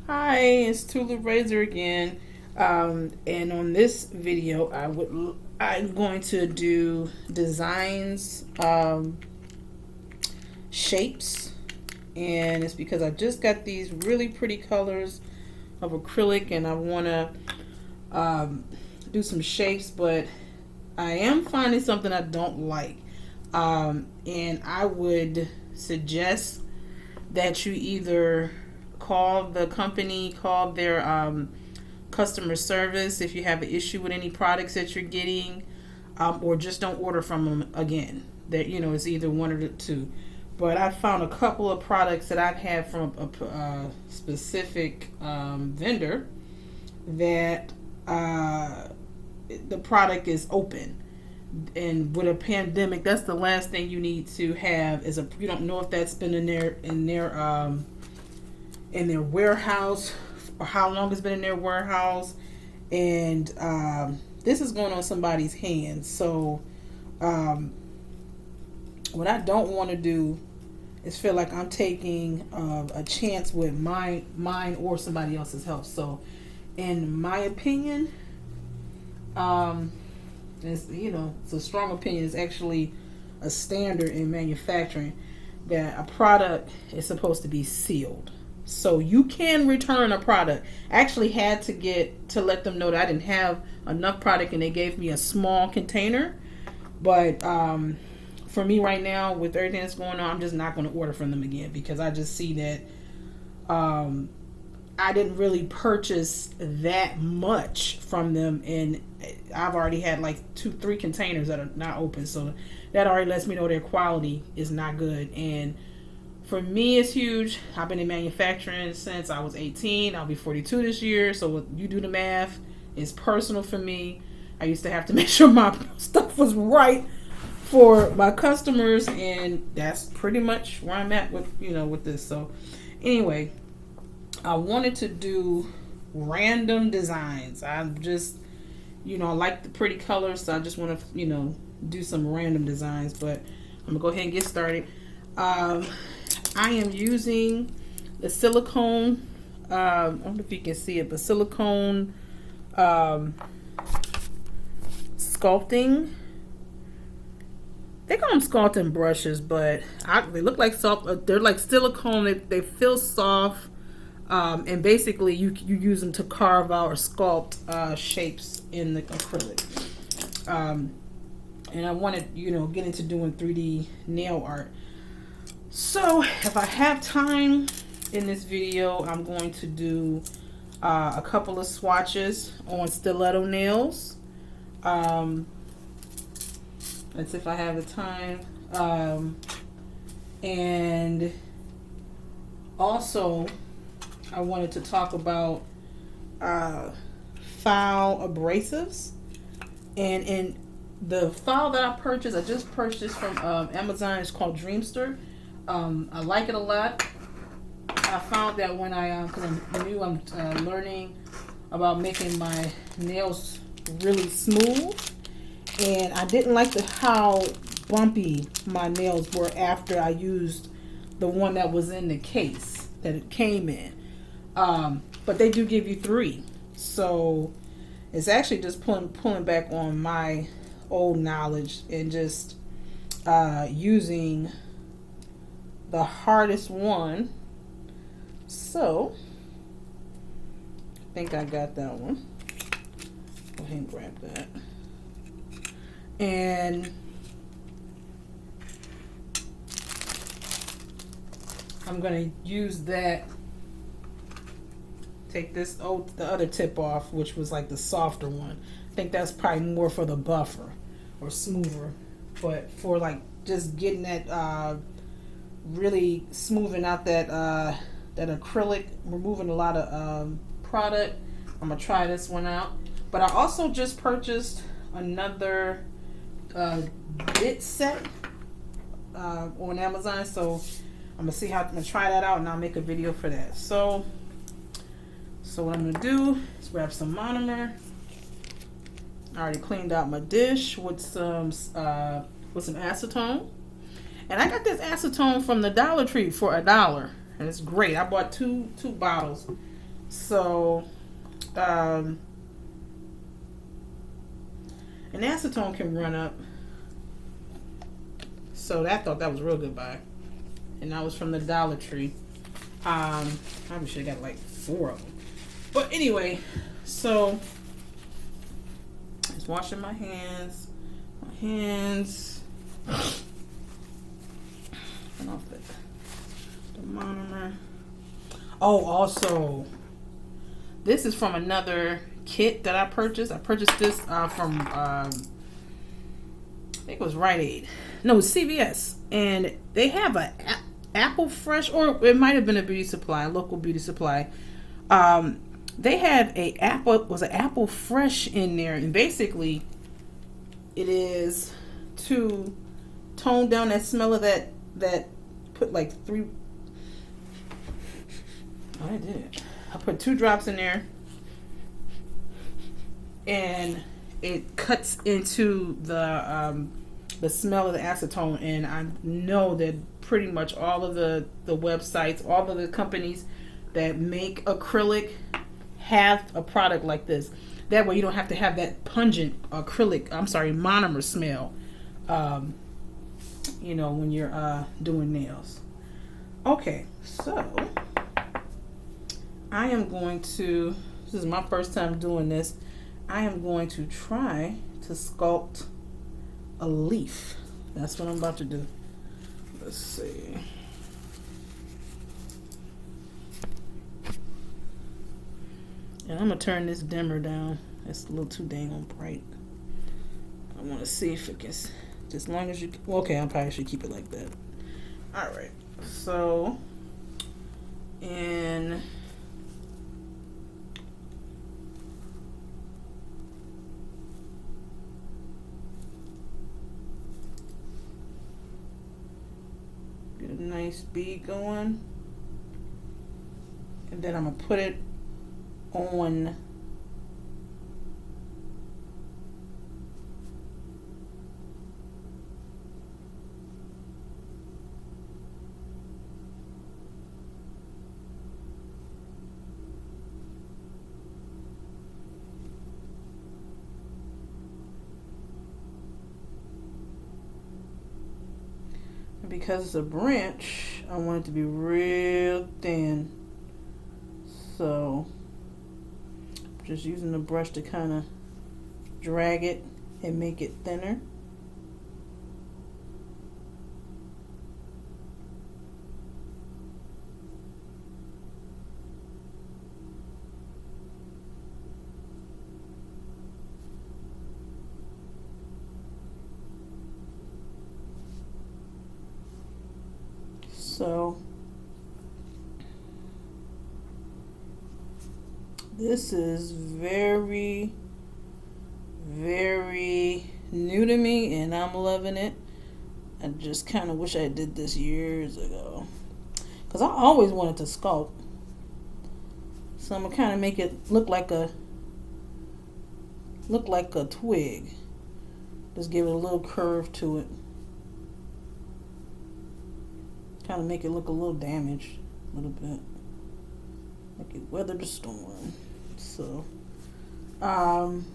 Hi, it's Tulu Razor again. And on this video, I'm going to do designs, shapes, and it's because I just got these really pretty colors of acrylic, and I want to do some shapes, but I am finding something I don't like, and I would suggest that you either call the company, call their customer service if you have an issue with any products that you're getting, or just don't order from them again. That it's either one or the two. But I found a couple of products that I've had from a specific vendor that the product is open. And with a pandemic, that's the last thing you need to have is you don't know if that's been in their warehouse or how long it's been in their warehouse, and this is going on somebody's hands. So what I don't want to do is feel like I'm taking a chance with mine or somebody else's help. So in my opinion, it's a strong opinion. It's actually a standard in manufacturing that a product is supposed to be sealed. So you can return a product. I actually had to let them know that I didn't have enough product, and they gave me a small container. But for me right now, with everything that's going on, I'm just not going to order from them again, because I just see that I didn't really purchase that much from them, and I've already had like 2-3 containers that are not open. So that already lets me know their quality is not good. And for me, it's huge. I've been in manufacturing since I was 18. I'll be 42 this year. So you do the math. It's personal for me. I used to have to make sure my stuff was right for my customers, and that's pretty much where I'm at with this. So anyway, I wanted to do random designs. I'm just, I like the pretty colors, so I just want to, do some random designs. But I'm gonna go ahead and get started. I am using the silicone, I don't know if you can see it, but silicone sculpting. They call them sculpting brushes, but they look like soft. They're like silicone. They feel soft, and basically you use them to carve out or sculpt shapes in the acrylic. And I want to get into doing 3D nail art. So if I have time in this video, I'm going to do a couple of swatches on stiletto nails. That's if I have the time. And also I wanted to talk about file abrasives. And in the file that I just purchased from Amazon. It's called Dreamster. I like it a lot. I found that when because I'm new, I'm learning about making my nails really smooth, and I didn't like how bumpy my nails were after I used the one that was in the case that it came in. But they do give you 3, so it's actually just pulling back on my old knowledge and just using the hardest one. So I think I got that one. Go ahead and grab that. And I'm going to use that. Take the other tip off, which was like the softer one. I think that's probably more for the buffer or smoother. But for like just getting that really smoothing out that acrylic, removing a lot of product. I'm gonna try this one out. But I also just purchased another bit set on Amazon, so I'm gonna try that out, and I'll make a video for that. So what I'm gonna do is grab some monomer. I already cleaned out my dish with some acetone. And I got this acetone from the Dollar Tree for $1, and it's great. I bought two bottles. So, and acetone can run up. So I thought that was a real good buy. And that was from the Dollar Tree. Probably should have got like 4 of them. But anyway, so just washing my hands. And off the monomer. Oh, also, this is from another kit that I purchased. I purchased this from I think it was Rite Aid. No, CVS. And they have a Apple Fresh, or it might have been a beauty supply, a local beauty supply. They had an Apple Fresh in there, and basically it is to tone down that smell of that put like 3. Oh, I did it. I put 2 drops in there, and it cuts into the smell of the acetone. And I know that pretty much all of the websites, all of the companies that make acrylic have a product like this. That way you don't have to have that pungent monomer smell, when you're doing nails. Okay, so I am going to, this is my first time doing this, I am going to try to sculpt a leaf. That's what I'm about to do. Let's see. And I'm going to turn this dimmer down. It's a little too dang on bright. I want to see if it gets, as long as you, okay, I probably should keep it like that. All right. So, and get a nice bead going. And then I'm going to put it on because it's a branch, I want it to be real thin. So just using the brush to kind of drag it and make it thinner. So this is very, very new to me, and I'm loving it. I just kind of wish I did this years ago, because I always wanted to sculpt. So I'm gonna kind of make it look like a twig. Just give it a little curve to it. Kind of make it look a little damaged, a little bit. Like it weathered the storm. So, I'm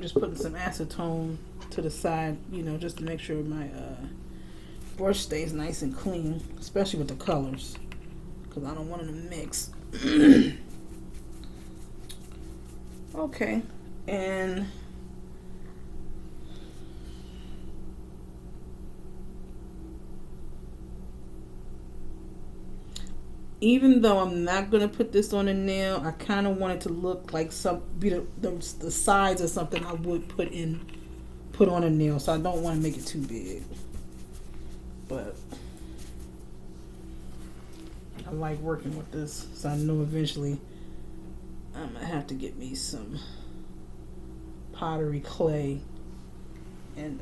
just putting some acetone to the side, just to make sure my brush stays nice and clean, especially with the colors, because I don't want them to mix. Okay, and even though I'm not going to put this on a nail, I kind of want it to look like the size of something I would put on a nail. So I don't want to make it too big. But I like working with this, so I know eventually I'm going to have to get me some pottery clay and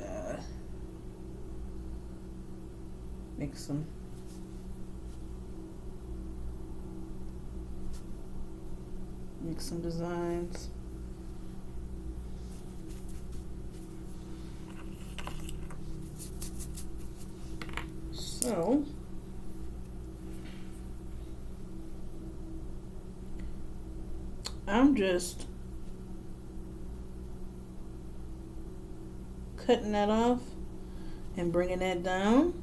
make some designs. So I'm just cutting that off and bringing that down,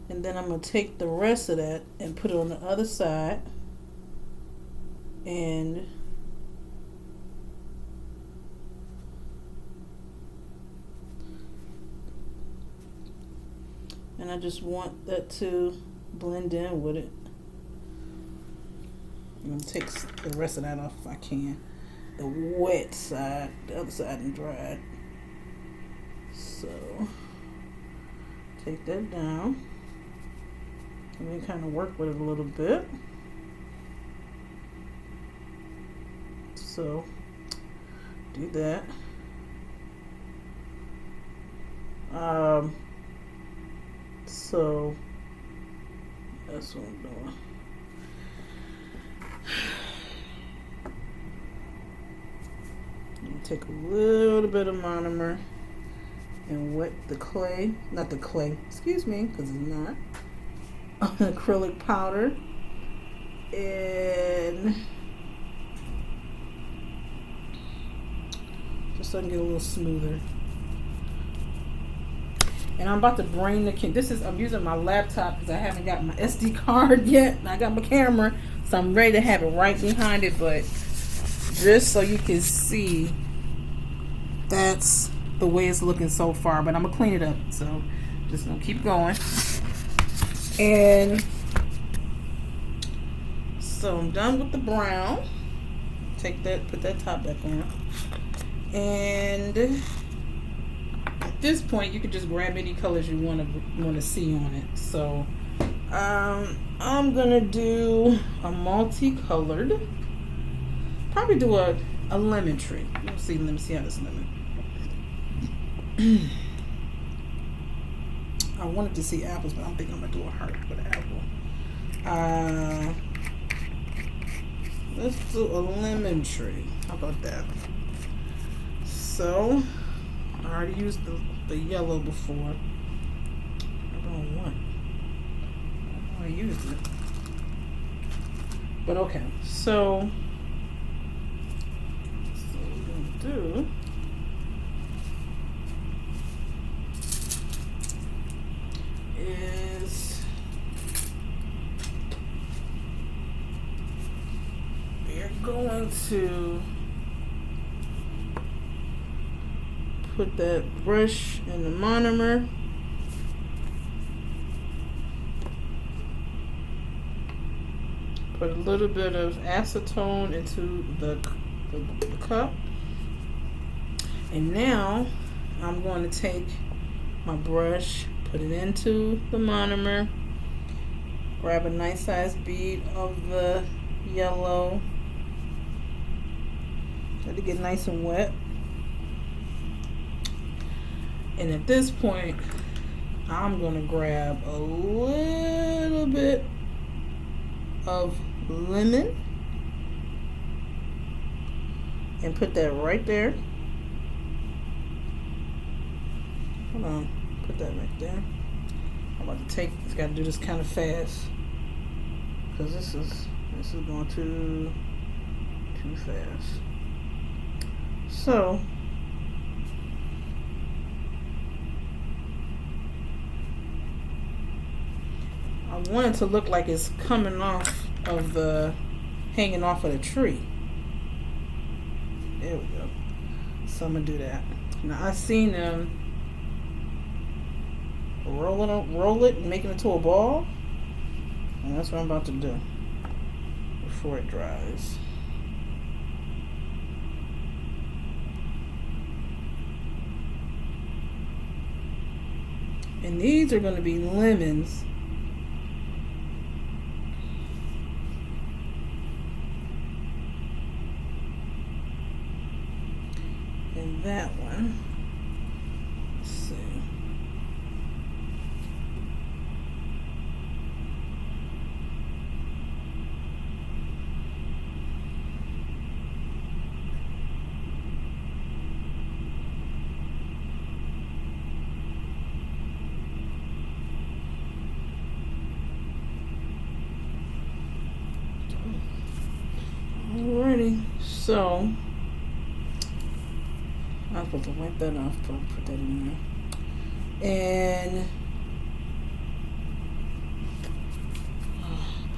and then I'm going to take the rest of that and put it on the other side, and I just want that to blend in with it. I'm going to take the rest of that off if I can. The wet side, the other side and dried. So, take that down. And then kind of work with it a little bit. So, do that. So, that's what I'm doing. Take a little bit of monomer and wet the clay, not the clay, excuse me, because it's not, acrylic powder, and just so I can get a little smoother. And I'm about to bring the I'm using my laptop because I haven't got my SD card yet. I got my camera, so I'm ready to have it right behind it, but just so you can see, that's the way it's looking so far. But I'm gonna clean it up, so just gonna keep going. And so I'm done with the brown. Take that, put that top back on, and at this point you can just grab any colors you want to see on it. So I'm gonna do a multicolored, probably do a lemon tree. Let me see how this lemon. I wanted to see apples, but I don't think I'm gonna do a heart with an apple. Let's do a lemon tree. How about that? So I already used the yellow before. I don't want. I used it, but okay. So what we're gonna do is we're going to put that brush in the monomer, put a little bit of acetone into the cup, and now I'm going to take my brush, put it into the monomer, grab a nice size bead of the yellow, let it get nice and wet. And at this point, I'm going to grab a little bit of lemon and put that right there. Hold on, put that right there. I'm about to it's got to do this kind of fast because this is going too fast. So I want it to look like it's coming off of hanging off of the tree. There we go. So I'm gonna do that. Now I've seen them roll it and make it into a ball, and that's what I'm about to do before it dries. And these are going to be lemons. that one. Let's see. Alrighty, so I was supposed to wipe that off, put that in there, and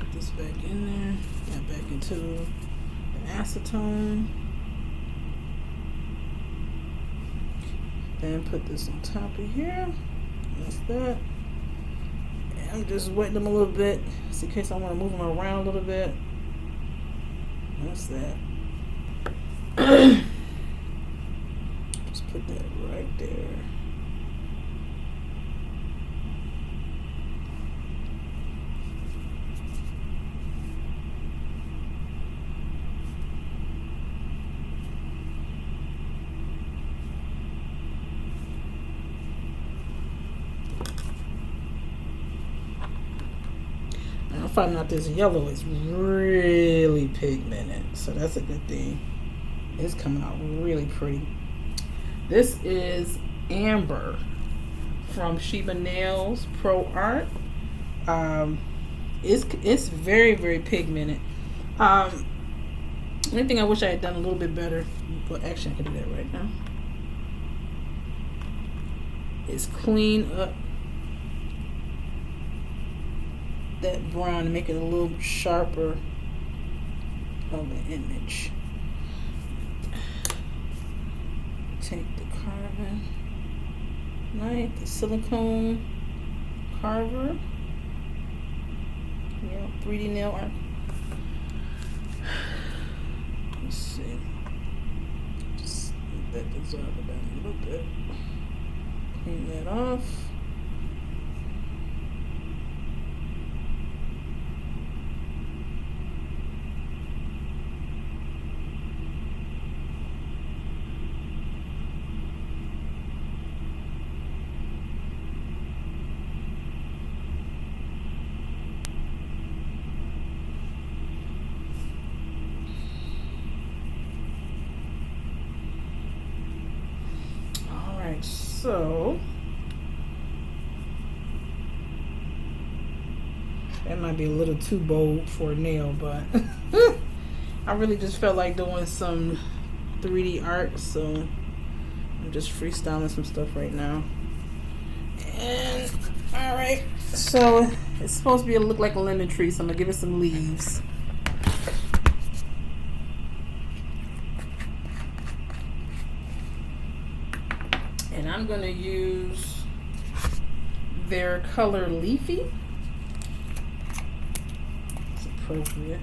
put this back in there, that back into the acetone, then put this on top of here. That's that. And I'm just wetting them a little bit, just in case I want to move them around a little bit. That's that. Just put that right there. I'm finding out this yellow is really pigmented, so that's a good thing. It's coming out really pretty. This is Amber from Sheba Nails Pro Art. It's very, very pigmented. Only thing I wish I had done a little bit better, but actually I can do that right now, is clean up that brown and make it a little sharper of an image. Take the carbon knife, the silicone carver, 3D nail art. Let's see, just let that dissolve it down a little bit. Clean that off. So that might be a little too bold for a nail, but I really just felt like doing some 3D art, so I'm just freestyling some stuff right now. And alright, so it's supposed to be look like a lemon tree, so I'm gonna give it some leaves. And I'm going to use their color Leafy. It's appropriate.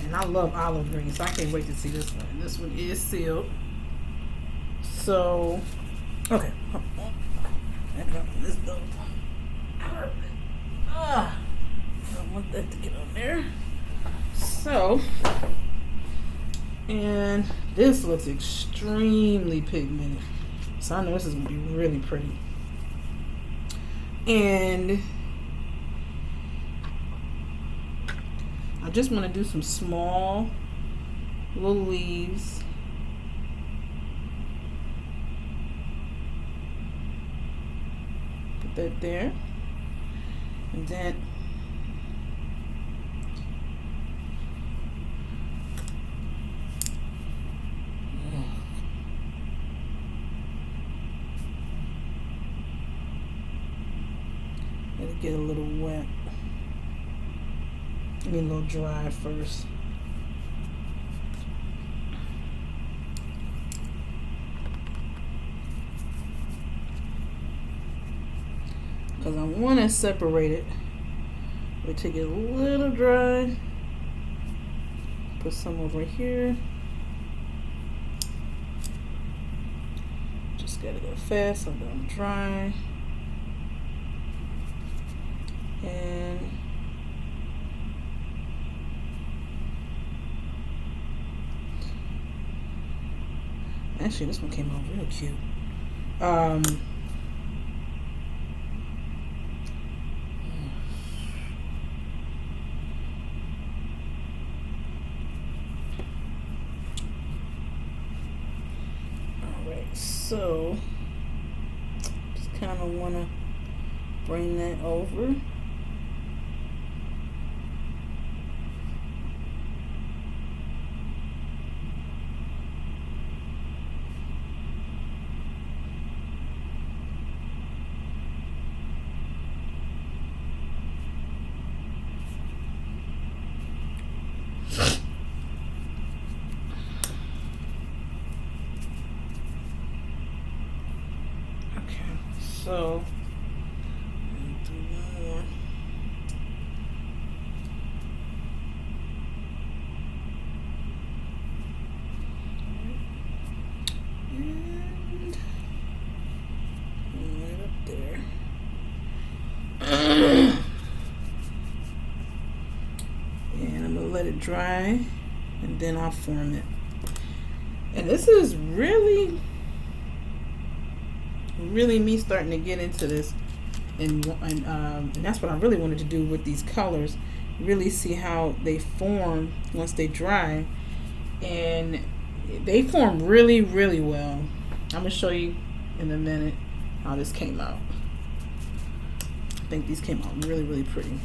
And I love olive green, so I can't wait to see this one. This one is sealed. So, okay. I got this though. I don't want that to get on there. So, and this looks extremely pigmented. So I know this is going to be really pretty. And I just want to do some small little leaves. Put that there. And then get a little wet. I mean a little dry first. Because I want to separate it. We take it a little dry. Put some over here. Just gotta go fast so I'm dry. Actually, this one came out real cute. Alright, so just kind of want to bring that over. So, do one more. And right up there. And I'm going to let it dry, and then I'll form it. And this is really me starting to get into this, and that's what I really wanted to do with these colors, really see how they form once they dry. And they form really well. I'm gonna show you in a minute how this came out. I think these came out really pretty.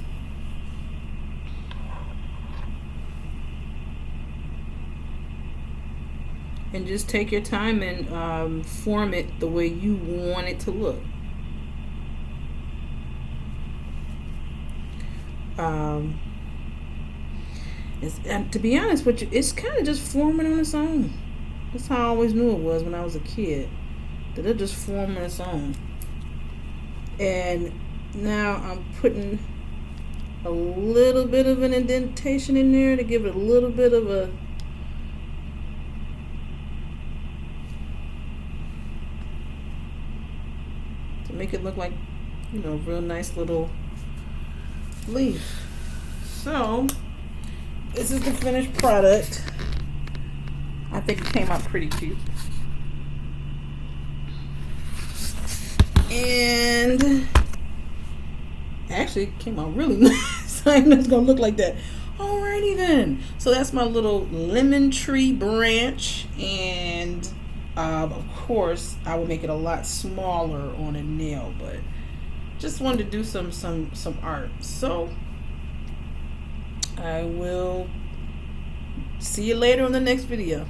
And just take your time and form it the way you want it to look. And to be honest with you, it's kind of just forming on its own. That's how I always knew it was when I was a kid, that it just formed on its own. And now I'm putting a little bit of an indentation in there to give it a little bit of a make it look like, you know, a real nice little leaf. So this is the finished product. I think it came out pretty cute. And actually it came out really nice. I know it's gonna look like that. Alrighty then. So that's my little lemon tree branch, and of course, I would make it a lot smaller on a nail, but just wanted to do some art. So I will see you later on the next video.